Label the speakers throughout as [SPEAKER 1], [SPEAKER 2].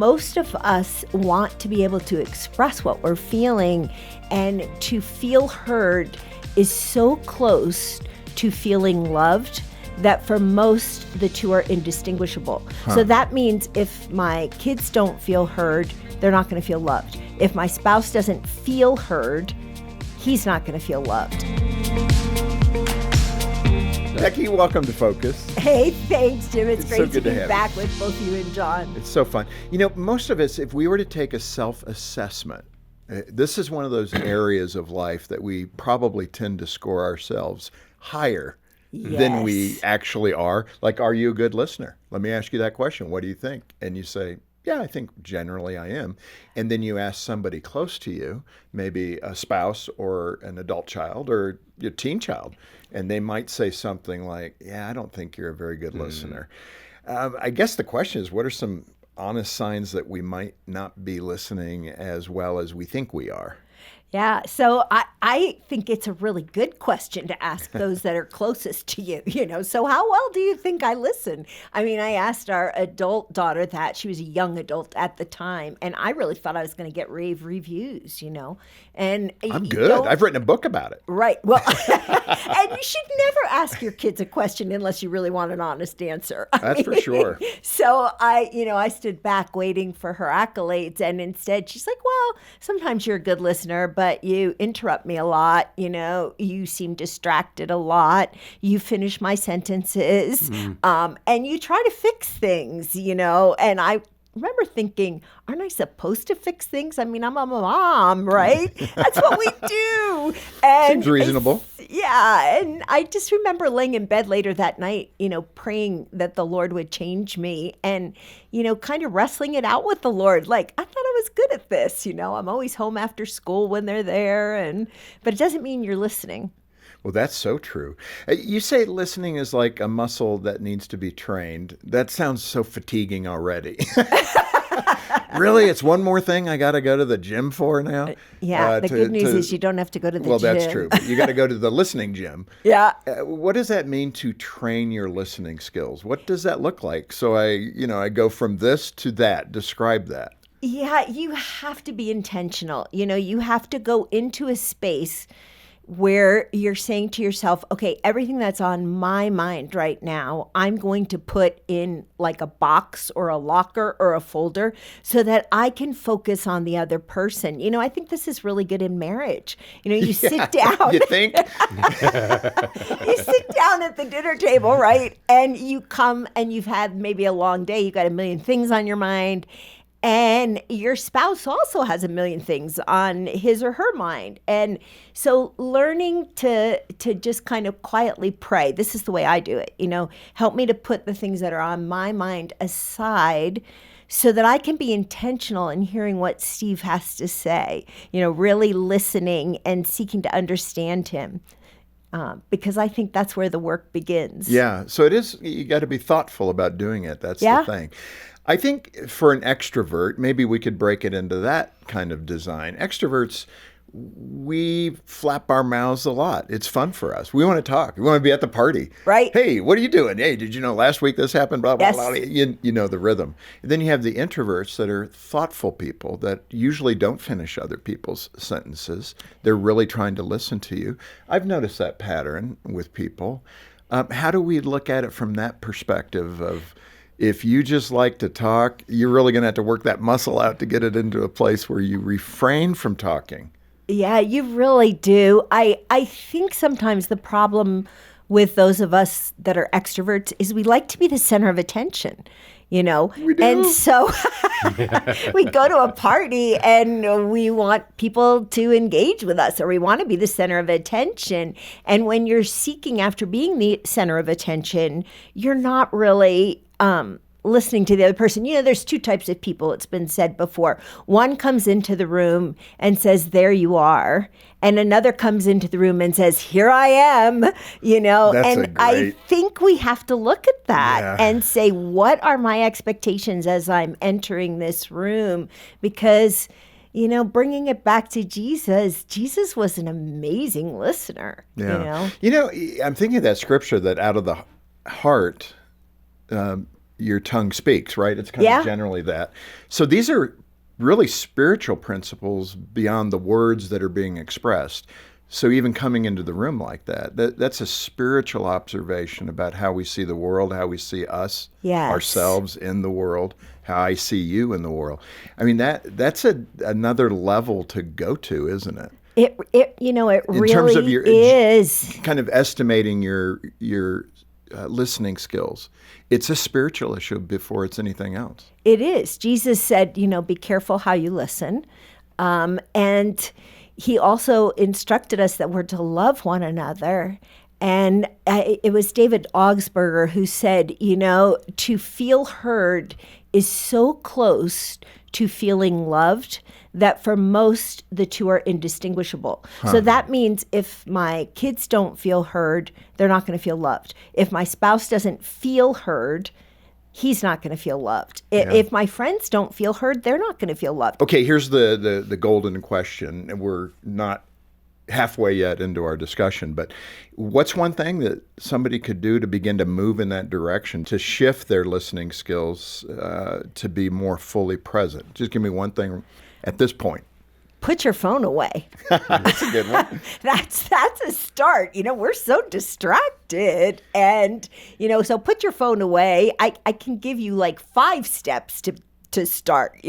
[SPEAKER 1] most of us want to be able to express what we're feeling, and to feel heard is so close to feeling loved that for most, the two are indistinguishable. So that means if my kids don't feel heard, they're not going to feel loved. If my spouse doesn't feel heard, he's not going to feel loved.
[SPEAKER 2] Becky, welcome to Focus.
[SPEAKER 1] Hey, thanks, Jim. It's great to be
[SPEAKER 2] have
[SPEAKER 1] back
[SPEAKER 2] you.
[SPEAKER 1] with both you and John.
[SPEAKER 2] It's so fun. You know, most of us, if we were to take a self-assessment, this is one of those areas of life that we probably tend to score ourselves higher than we actually are. Like, are you a good listener? Let me ask you that question. What do you think? And you say, yeah, I think generally I am. And then you ask somebody close to you, maybe a spouse or an adult child or your teen child, and they might say something like, yeah, I don't think you're a very good listener. I guess the question is, what are some honest signs that we might not be listening as well as we think we are?
[SPEAKER 1] Yeah, so I think it's a really good question to ask those that are closest to you, So how well do you think I listen? I mean, I asked our adult daughter that. She was a young adult at the time, and I really thought I was going to get rave reviews, And
[SPEAKER 2] I'm good. I've written a book about it.
[SPEAKER 1] Right. Well, and you should never ask your kids a question unless you really want an honest answer.
[SPEAKER 2] That's for sure.
[SPEAKER 1] So I stood back waiting for her accolades, and instead she's like, well, sometimes you're a good listener, but you interrupt me a lot. You seem distracted a lot. You finish my sentences, and you try to fix things, and I remember thinking, aren't I supposed to fix things? I mean, I'm a mom, right? That's what we do. And
[SPEAKER 2] seems reasonable.
[SPEAKER 1] Yeah. And I just remember laying in bed later that night, praying that the Lord would change me and, kind of wrestling it out with the Lord. Like, I thought I was good at this. I'm always home after school when they're there. But it doesn't mean you're listening.
[SPEAKER 2] Well, that's so true. You say listening is like a muscle that needs to be trained. That sounds so fatiguing already. Really? It's one more thing I got to go to the gym for now?
[SPEAKER 1] Yeah, the good news is you don't have to go to the gym.
[SPEAKER 2] Well, that's true. But you got to go to the listening gym.
[SPEAKER 1] Yeah.
[SPEAKER 2] What does that mean to train your listening skills? What does that look like? So I go from this to that. Describe that.
[SPEAKER 1] Yeah, you have to be intentional. You have to go into a space where you're saying to yourself, okay, everything that's on my mind right now, I'm going to put in like a box or a locker or a folder so that I can focus on the other person. I think this is really good in marriage. You sit down.
[SPEAKER 2] You think?
[SPEAKER 1] You sit down at the dinner table, right? And you come and you've had maybe a long day. You got a million things on your mind. And your spouse also has a million things on his or her mind. And so learning to just kind of quietly pray, this is the way I do it, help me to put the things that are on my mind aside so that I can be intentional in hearing what Steve has to say, really listening and seeking to understand him. Because I think that's where the work begins.
[SPEAKER 2] Yeah. So it is, you got to be thoughtful about doing it. That's the thing. I think for an extrovert, maybe we could break it into that kind of design. Extroverts, we flap our mouths a lot. It's fun for us. We want to talk. We want to be at the party.
[SPEAKER 1] Right.
[SPEAKER 2] Hey, what are you doing? Hey, did you know last week this happened? Blah, blah,
[SPEAKER 1] Yes.
[SPEAKER 2] blah. You know the rhythm. And then you have the introverts that are thoughtful people that usually don't finish other people's sentences. They're really trying to listen to you. I've noticed that pattern with people. How do we look at it from that perspective of, if you just like to talk, you're really going to have to work that muscle out to get it into a place where you refrain from talking.
[SPEAKER 1] Yeah, you really do. I think sometimes the problem with those of us that are extroverts is we like to be the center of attention, We do. And so we go to a party and we want people to engage with us, or we want to be the center of attention. And when you're seeking after being the center of attention, you're not really listening to the other person. There's two types of people, it's been said before. One comes into the room and says, there you are. And another comes into the room and says, here I am, I think we have to look at that and say, what are my expectations as I'm entering this room? Because, bringing it back to Jesus was an amazing listener,
[SPEAKER 2] I'm thinking of that scripture that out of the heart, your tongue speaks, right? It's kind of generally that. So these are really spiritual principles beyond the words that are being expressed. So even coming into the room like that's a spiritual observation about how we see the world, how we see us, ourselves in the world, how I see you in the world. I mean, that's another level to go to, isn't it?
[SPEAKER 1] It really
[SPEAKER 2] in terms of your,
[SPEAKER 1] is.
[SPEAKER 2] Kind of estimating your listening skills. It's a spiritual issue before it's anything else.
[SPEAKER 1] It is. Jesus said, be careful how you listen. And he also instructed us that we're to love one another. And it was David Augsburger who said, to feel heard is so close to feeling loved that for most, the two are indistinguishable. So that means if my kids don't feel heard, they're not going to feel loved. If my spouse doesn't feel heard, he's not going to feel loved. If my friends don't feel heard, they're not going to feel loved.
[SPEAKER 2] Okay, here's the golden question, and we're not halfway yet into our discussion, but what's one thing that somebody could do to begin to move in that direction, to shift their listening skills to be more fully present? Just give me one thing at this point.
[SPEAKER 1] Put your phone away.
[SPEAKER 2] That's a good one.
[SPEAKER 1] That's a start. We're so distracted. And, so put your phone away. I can give you like 5 steps to start,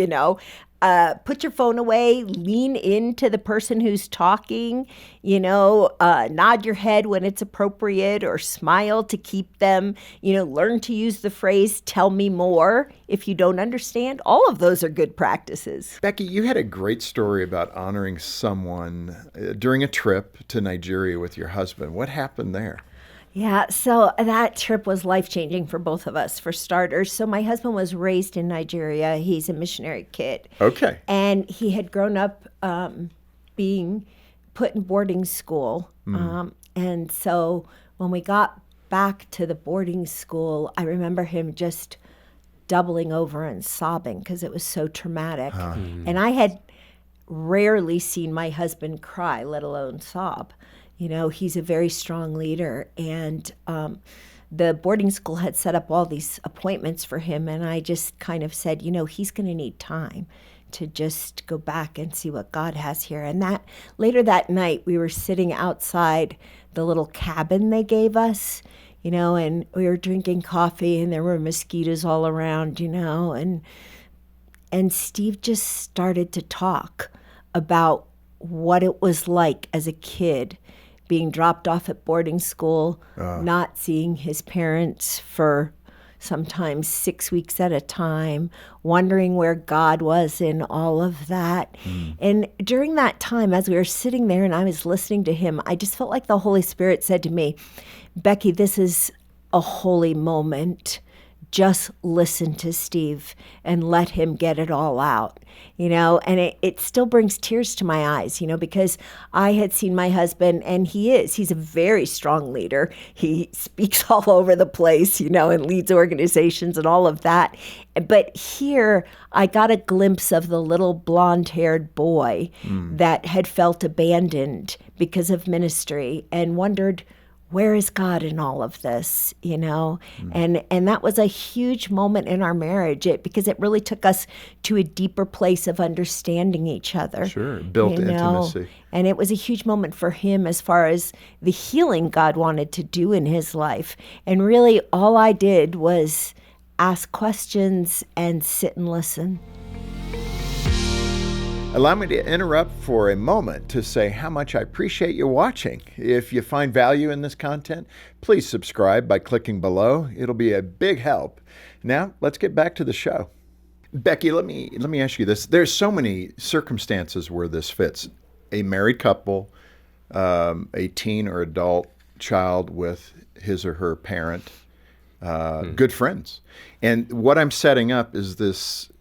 [SPEAKER 1] Put your phone away, lean into the person who's talking, nod your head when it's appropriate or smile to keep them, learn to use the phrase, tell me more if you don't understand. All of those are good practices.
[SPEAKER 2] Becky, you had a great story about honoring someone during a trip to Nigeria with your husband. What happened there?
[SPEAKER 1] Yeah, so that trip was life-changing for both of us, for starters. So my husband was raised in Nigeria. He's a missionary kid.
[SPEAKER 2] Okay.
[SPEAKER 1] And he had grown up being put in boarding school. And so when we got back to the boarding school, I remember him just doubling over and sobbing because it was so traumatic. And I had rarely seen my husband cry, let alone sob. He's a very strong leader, and the boarding school had set up all these appointments for him, and I just kind of said, he's going to need time to just go back and see what God has here. And later that night, we were sitting outside the little cabin they gave us, and we were drinking coffee, and there were mosquitoes all around, and Steve just started to talk about what it was like as a kid being dropped off at boarding school, not seeing his parents for sometimes 6 weeks at a time, wondering where God was in all of that. And during that time, as we were sitting there and I was listening to him, I just felt like the Holy Spirit said to me, Becky, this is a holy moment. Just listen to Steve and let him get it all out, and it still brings tears to my eyes, because I had seen my husband, and he's a very strong leader. He speaks all over the place, and leads organizations and all of that. But here I got a glimpse of the little blonde-haired boy that had felt abandoned because of ministry and wondered, where is God in all of this, And that was a huge moment in our marriage because it really took us to a deeper place of understanding each other.
[SPEAKER 2] Sure, built intimacy.
[SPEAKER 1] And it was a huge moment for him as far as the healing God wanted to do in his life. And really all I did was ask questions and sit and listen.
[SPEAKER 2] Allow me to interrupt for a moment to say how much I appreciate you watching. If you find value in this content, please subscribe by clicking below. It'll be a big help. Now, let's get back to the show. Becky, let me ask you this. There's so many circumstances where this fits. A married couple, a teen or adult child with his or her parent, good friends. And what I'm setting up is this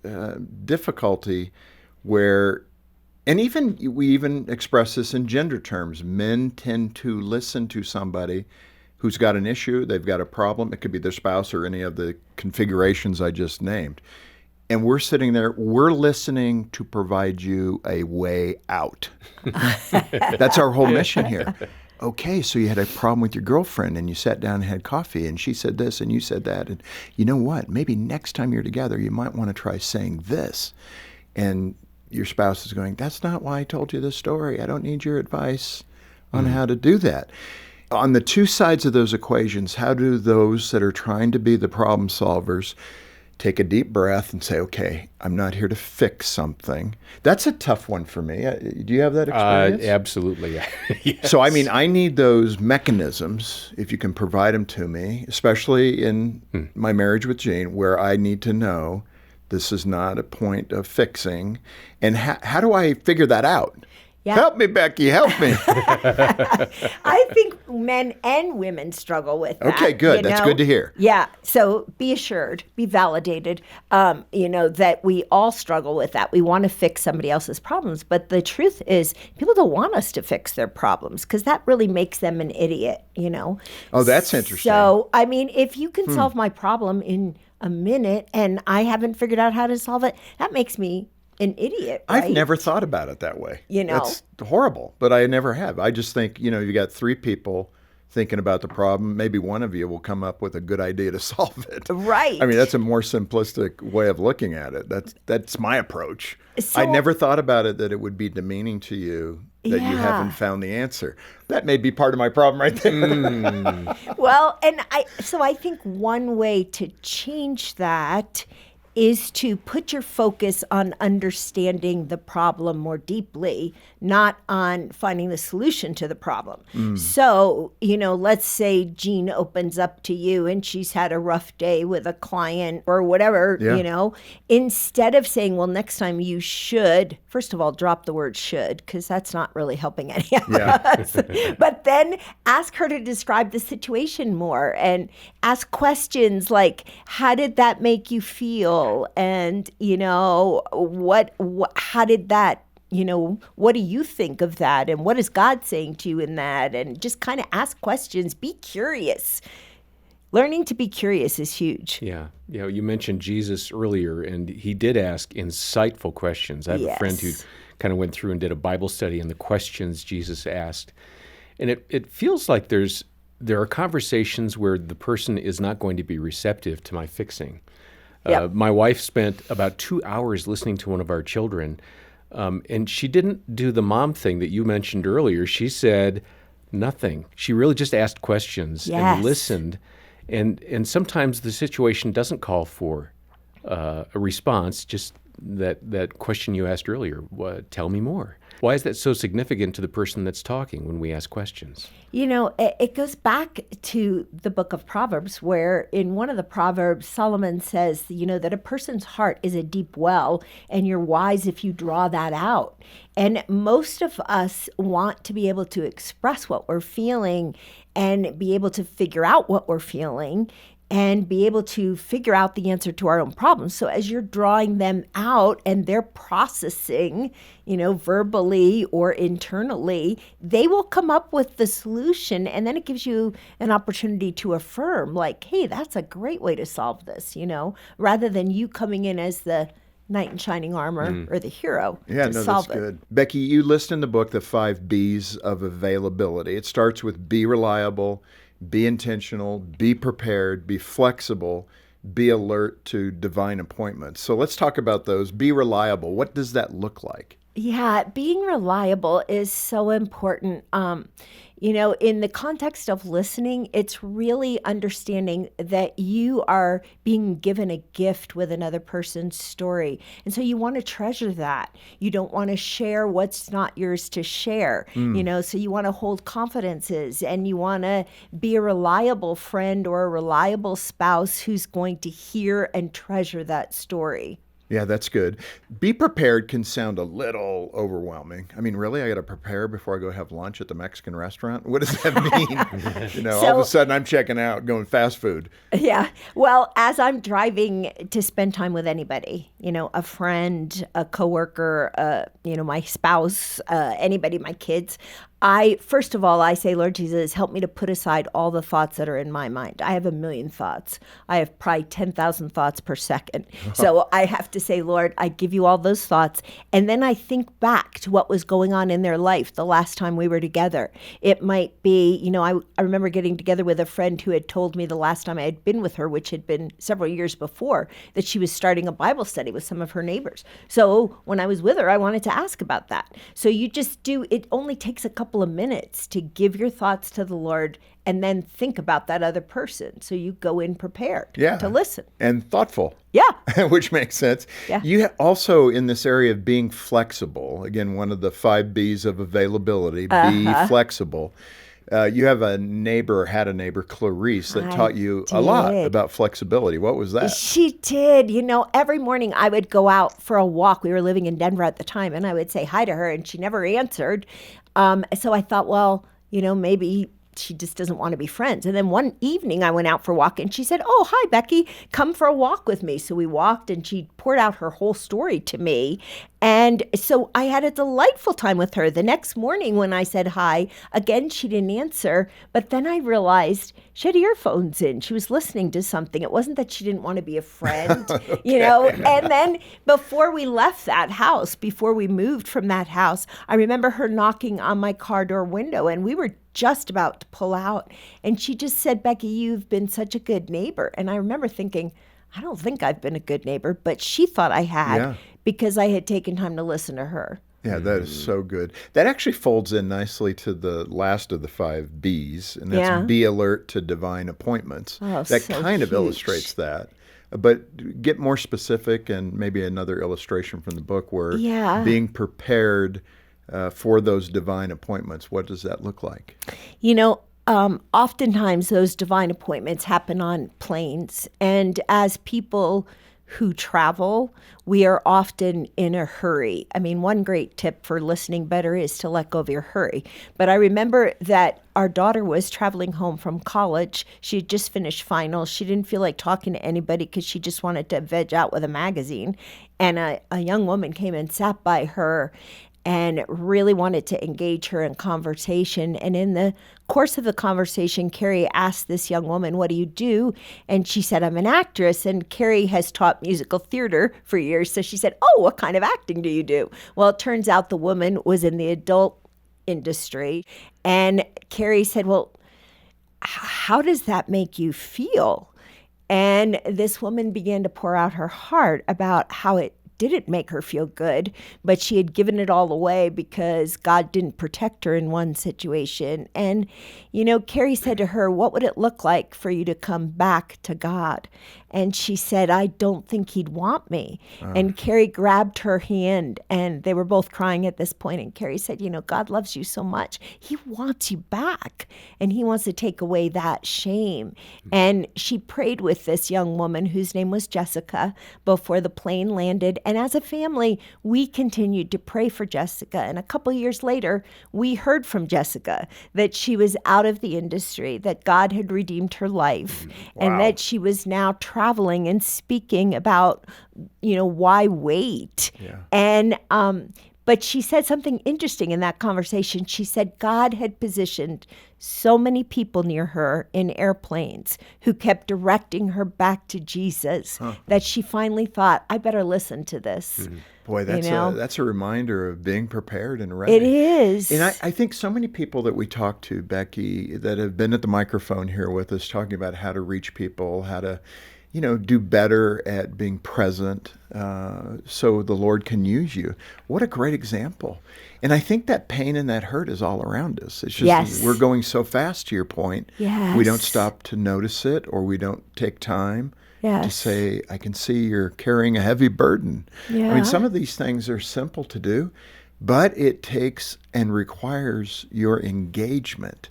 [SPEAKER 2] difficulty where, and we even express this in gender terms, men tend to listen to somebody who's got an issue, they've got a problem, it could be their spouse or any of the configurations I just named. And we're sitting there, we're listening to provide you a way out. That's our whole mission here. okay, so you had a problem with your girlfriend and you sat down and had coffee and she said this and you said that. And you know what? Maybe next time you're together, you might want to try saying this. And your spouse is going, that's not why I told you this story. I don't need your advice on how to do that. On the two sides of those equations, how do those that are trying to be the problem solvers take a deep breath and say, okay, I'm not here to fix something? That's a tough one for me. Do you have that experience?
[SPEAKER 3] Absolutely. Yes.
[SPEAKER 2] So, I mean, I need those mechanisms, if you can provide them to me, especially in my marriage with Jean, where I need to know this is not a point of fixing. And how do I figure that out?
[SPEAKER 1] Yeah.
[SPEAKER 2] Help me, Becky, help me.
[SPEAKER 1] I think men and women struggle with that.
[SPEAKER 2] Okay, good. That's good to hear.
[SPEAKER 1] Yeah. So be assured, be validated, that we all struggle with that. We want to fix somebody else's problems. But the truth is, people don't want us to fix their problems because that really makes them an idiot,
[SPEAKER 2] Oh, that's interesting.
[SPEAKER 1] So, I mean, if you can solve my problem in a minute and I haven't figured out how to solve it, that makes me an idiot, right?
[SPEAKER 2] I've never thought about it that way.
[SPEAKER 1] That's
[SPEAKER 2] horrible, but I never have. I just think, you got three people thinking about the problem. Maybe one of you will come up with a good idea to solve it.
[SPEAKER 1] Right.
[SPEAKER 2] I mean, that's a more simplistic way of looking at it. That's my approach.
[SPEAKER 1] So,
[SPEAKER 2] I never thought about it that it would be demeaning to you that you haven't found the answer. That may be part of my problem right there.
[SPEAKER 1] Well, and I think one way to change that is to put your focus on understanding the problem more deeply, not on finding the solution to the problem. So, let's say Jean opens up to you and she's had a rough day with a client or whatever, instead of saying, well, next time you should, first of all, drop the word should, because that's not really helping any of us. But then ask her to describe the situation more and ask questions like, how did that make you feel? And, how did that, what do you think of that? And what is God saying to you in that? And just kind of ask questions. Be curious. Learning to be curious is huge.
[SPEAKER 3] Yeah. You mentioned Jesus earlier, and he did ask insightful questions. I have a friend who kind of went through and did a Bible study on the questions Jesus asked. And it feels like there are conversations where the person is not going to be receptive to my fixing. My wife spent about 2 hours listening to one of our children, and she didn't do the mom thing that you mentioned earlier. She said nothing. She really just asked questions and listened. And sometimes the situation doesn't call for a response, just that question you asked earlier. Tell me more. Why is that so significant to the person that's talking when we ask questions?
[SPEAKER 1] It goes back to the book of Proverbs, where in one of the Proverbs, Solomon says, that a person's heart is a deep well, and you're wise if you draw that out. And most of us want to be able to express what we're feeling and be able to figure out what we're feeling and be able to figure out the answer to our own problems. So as you're drawing them out and they're processing, verbally or internally, they will come up with the solution. And then it gives you an opportunity to affirm, like, hey, that's a great way to solve this, rather than you coming in as the knight in shining armor or the hero to solve
[SPEAKER 2] that's
[SPEAKER 1] it.
[SPEAKER 2] good. Becky, you list in the book the 5 B's of availability. It starts with be reliable, be intentional, be prepared, be flexible, be alert to divine appointments. So let's talk about those. Be reliable. What does that look like?
[SPEAKER 1] Yeah, being reliable is so important. In the context of listening, it's really understanding that you are being given a gift with another person's story. And so you want to treasure that. You don't want to share what's not yours to share, so you want to hold confidences and you want to be a reliable friend or a reliable spouse who's going to hear and treasure that story.
[SPEAKER 2] Yeah, that's good. Be prepared can sound a little overwhelming. I mean, really? I got to prepare before I go have lunch at the Mexican restaurant? What does that mean? All of a sudden I'm checking out, going fast food.
[SPEAKER 1] Yeah. Well, as I'm driving to spend time with anybody, a friend, a coworker, my spouse, anybody, my kids, First of all, I say, Lord Jesus, help me to put aside all the thoughts that are in my mind. I have a million thoughts. I have probably 10,000 thoughts per second. So I have to say, Lord, I give you all those thoughts. And then I think back to what was going on in their life the last time we were together. It might be, I remember getting together with a friend who had told me the last time I had been with her, which had been several years before, that she was starting a Bible study with some of her neighbors. So when I was with her, I wanted to ask about that. So you just it only takes a couple of minutes to give your thoughts to the Lord and then think about that other person. So you go in prepared to listen.
[SPEAKER 2] And thoughtful.
[SPEAKER 1] Yeah.
[SPEAKER 2] Which makes sense.
[SPEAKER 1] Yeah.
[SPEAKER 2] You also, in this area of being flexible, again, one of the 5 B's of availability, be flexible. You have a neighbor, had a neighbor, Clarice, that taught you a lot about flexibility. What was that?
[SPEAKER 1] She did. Every morning I would go out for a walk. We were living in Denver at the time, and I would say hi to her, and she never answered. So I thought, well, maybe she just doesn't want to be friends. And then one evening I went out for a walk and she said, "Oh, hi, Becky, come for a walk with me." So we walked and she poured out her whole story to me. And so I had a delightful time with her. The next morning when I said hi, again, she didn't answer. But then I realized she had earphones in. She was listening to something. It wasn't that she didn't want to be a friend, And then before we left that house, before we moved from that house, I remember her knocking on my car door window, and we were just about to pull out. And she just said, "Becky, you've been such a good neighbor." And I remember thinking, I don't think I've been a good neighbor, but she thought I had because I had taken time to listen to her.
[SPEAKER 2] Yeah, that is so good. That actually folds in nicely to the last of the 5 B's, and that's be alert to divine appointments.
[SPEAKER 1] Oh,
[SPEAKER 2] that
[SPEAKER 1] so
[SPEAKER 2] kind of
[SPEAKER 1] huge.
[SPEAKER 2] Illustrates that. But get more specific, and maybe another illustration from the book where being prepared for those divine appointments. What does that look like?
[SPEAKER 1] Oftentimes those divine appointments happen on planes, and as people who travel, we are often in a hurry. I mean, one great tip for listening better is to let go of your hurry. But I remember that our daughter was traveling home from college. She had just finished finals. She didn't feel like talking to anybody because she just wanted to veg out with a magazine. And a young woman came and sat by her and really wanted to engage her in conversation. And in the course of the conversation, Carrie asked this young woman, "What do you do?" And she said, "I'm an actress." And Carrie has taught musical theater for years. So she said, "Oh, what kind of acting do you do?" Well, it turns out the woman was in the adult industry. And Carrie said, "Well, how does that make you feel?" And this woman began to pour out her heart about how it didn't make her feel good, but she had given it all away because God didn't protect her in one situation. And, Carrie said to her, "What would it look like for you to come back to God?" And she said, "I don't think he'd want me." And Carrie grabbed her hand, and they were both crying at this point. And Carrie said, "God loves you so much. He wants you back, and he wants to take away that shame." And she prayed with this young woman whose name was Jessica before the plane landed. And as a family, we continued to pray for Jessica. And a couple years later, we heard from Jessica that she was out of the industry, that God had redeemed her life, and that she was now traveling and speaking about, why wait.
[SPEAKER 2] Yeah.
[SPEAKER 1] And but she said something interesting in that conversation. She said God had positioned so many people near her in airplanes who kept directing her back to Jesus that she finally thought, "I better listen to this."
[SPEAKER 2] Mm-hmm. Boy, that's a reminder of being prepared and ready.
[SPEAKER 1] It is.
[SPEAKER 2] And I think so many people that we talk to, Becky, that have been at the microphone here with us talking about how to reach people, how to do better at being present so the Lord can use you. What a great example. And I think that pain and that hurt is all around us. It's just we're going so fast, to your point.
[SPEAKER 1] Yes.
[SPEAKER 2] We don't stop to notice it, or we don't take time to say, "I can see you're carrying a heavy burden."
[SPEAKER 1] Yeah.
[SPEAKER 2] I mean, some of these things are simple to do, but it takes and requires your engagement.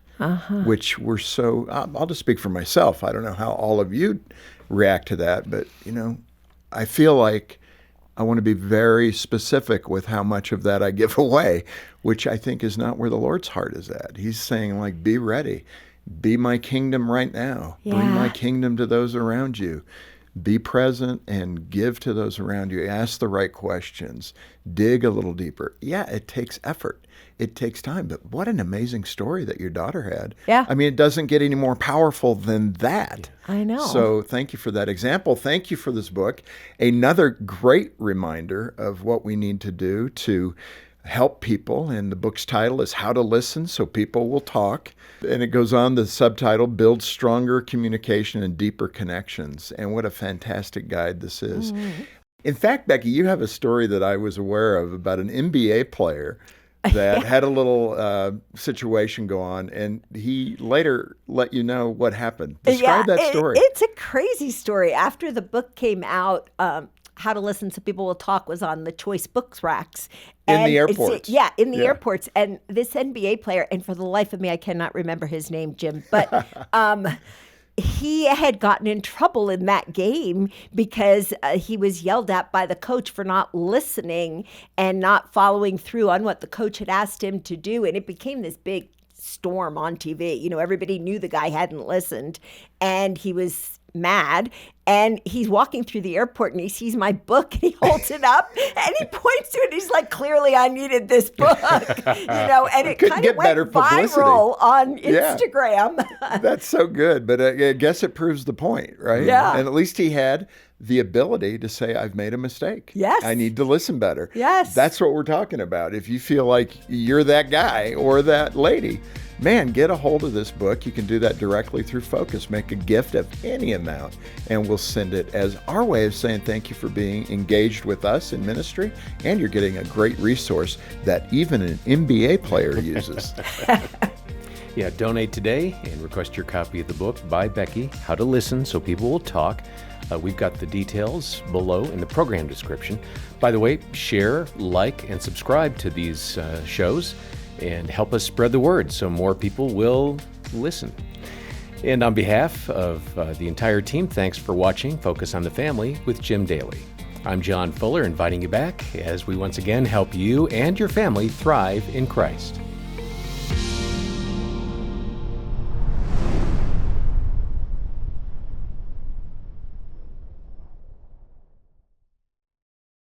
[SPEAKER 2] Which we're so, I'll just speak for myself. I don't know how all of you react to that, but, I feel like I want to be very specific with how much of that I give away, which I think is not where the Lord's heart is at. He's saying, be ready. Be my kingdom right now. Bring my kingdom to those around you. be present and give to those around you. Ask the right questions. Dig a little deeper. Yeah, it takes effort. It takes time. But what an amazing story that your daughter had.
[SPEAKER 1] Yeah.
[SPEAKER 2] I mean, it doesn't get any more powerful than that.
[SPEAKER 1] I know.
[SPEAKER 2] So thank you for that example. Thank you for this book. Another great reminder of what we need to do to help people. And the book's title is How to Listen So People Will Talk. And it goes on, the subtitle, Build Stronger Communication and Deeper Connections. And what a fantastic guide this is. Mm-hmm. In fact, Becky, you have a story that I was aware of about an NBA player that had a little situation go on, and he later let you know what happened. Describe that story.
[SPEAKER 1] It's a crazy story. After the book came out, How to Listen So People Will Talk was on the choice books racks.
[SPEAKER 2] In the airports.
[SPEAKER 1] In the airports. And this NBA player, and for the life of me, I cannot remember his name, Jim, but he had gotten in trouble in that game because he was yelled at by the coach for not listening and not following through on what the coach had asked him to do. And it became this big storm on TV. You know, everybody knew the guy hadn't listened, and he was mad. And he's walking through the airport and he sees my book and he holds it up and he points to it. He's like, clearly I needed this book, you know, and it kind of went viral on Instagram.
[SPEAKER 2] Yeah. That's so good. But I guess it proves the point, right?
[SPEAKER 1] Yeah.
[SPEAKER 2] And at least he had the ability to say, I've made a mistake.
[SPEAKER 1] Yes.
[SPEAKER 2] I need to listen better.
[SPEAKER 1] Yes.
[SPEAKER 2] That's what we're talking about. If you feel like you're that guy or that lady, man, get a hold of this book. You can do that directly through Focus. Make a gift of any amount, and we'll send it as our way of saying thank you for being engaged with us in ministry. And you're getting a great resource that even an NBA player uses.
[SPEAKER 3] Yeah, donate today and request your copy of the book by Becky, How to Listen So People Will Talk. We've got the details below in the program description. By the way, share, like, and subscribe to these shows and help us spread the word so more people will listen. And on behalf of the entire team, thanks for watching Focus on the Family with Jim Daly. I'm John Fuller, inviting you back as we once again help you and your family thrive in Christ.